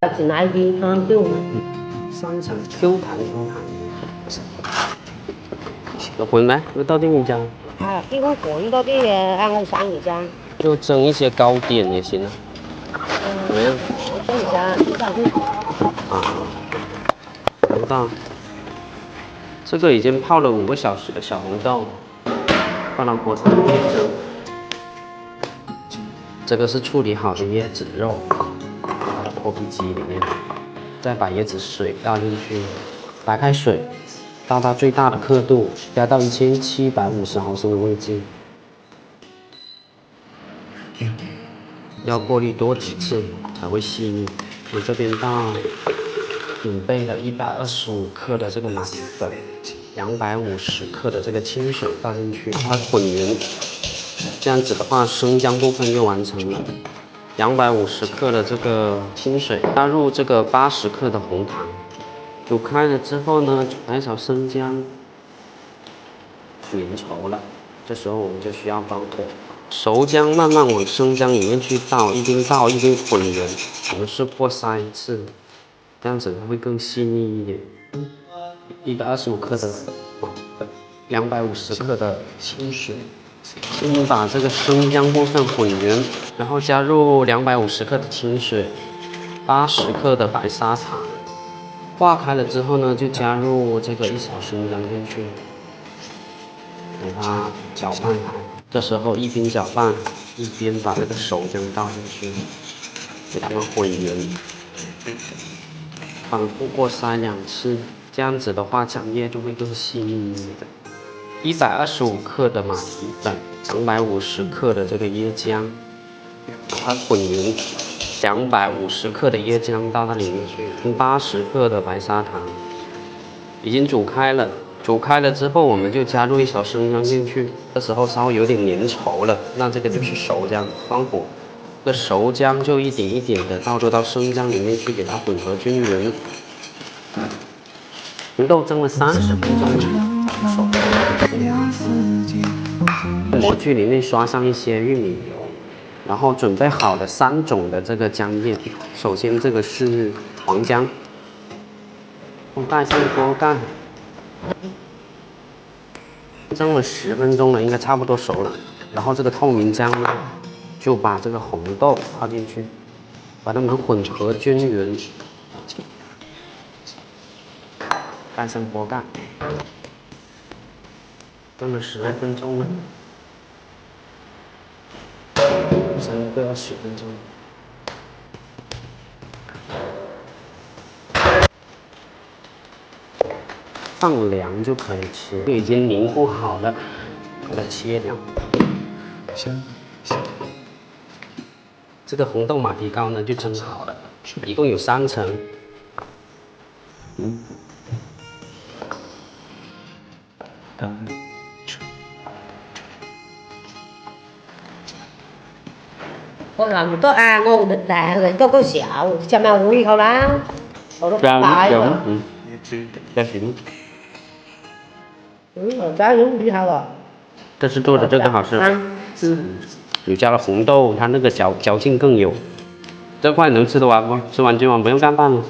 进来的香豆，三层 Q 弹 Q 弹。有混没？有到店里家。啊，一个混到的按我上一家。就蒸一些糕点也行啊。怎么样？蒸一下，一下就。啊，红豆。这个已经泡了5个小时的小红豆，放到锅上面蒸。这个是处理好的椰子肉，放到脱皮机里面，再把椰子水倒进去，打开水，倒到最大的刻度，加到1750毫升的位置。要过滤多几次才会细腻。我这边准备了125克的这个马蹄粉，250克的这个清水倒进去，把它混匀。这样子的话，生姜部分就完成了。250克的这个清水，加入这个80克的红糖，煮开了之后呢，来勺生姜，粘稠了。这时候我们就需要放火。熟姜慢慢往生姜里面去倒，一边倒一边混匀，我们是过筛一次，这样子会更细腻一点。125克的250克的清水，先把这个生姜部分混匀，然后加入250克的清水，80克的白砂糖，化开了之后呢，就加入这个1勺生姜进去，给它搅拌开。这时候一边搅拌，一边把这个熟姜倒进去，给它们混匀，反复过筛2次，这样子的话，浆液就会更细腻一点。125克的马蹄粉，250克的这个椰浆，把它混匀。250克的椰浆倒到里面去，80克的白砂糖，已经煮开了。煮开了之后，我们就加入1勺生姜进去，这时候稍微有点粘稠了，那这个就是熟姜。关火，这熟姜就一点一点的倒入到生姜里面去，给它混合均匀。红豆蒸了30分钟，熟了。模具里面刷上一些玉米油，然后准备好了3种的这个姜叶。首先这个是黄姜，盖上锅盖。蒸了10分钟了，应该差不多熟了。然后这个透明姜呢，就把这个红豆放进去，把它们混合均匀。盖上锅盖，蒸了10来分钟了，蒸个10分钟。放凉就可以吃，就已经凝固好了，把它切掉。这个红豆马蹄糕呢就蒸好了，一共有3层。我làm tốt à ngon được là người tốt có xạo cha mèo nuôi không đó bài trái đúng đi sao rồi 这次做的这个好吃，有加了红豆，它那个嚼劲更有。这块能吃得完不？吃完今晚不用干饭了。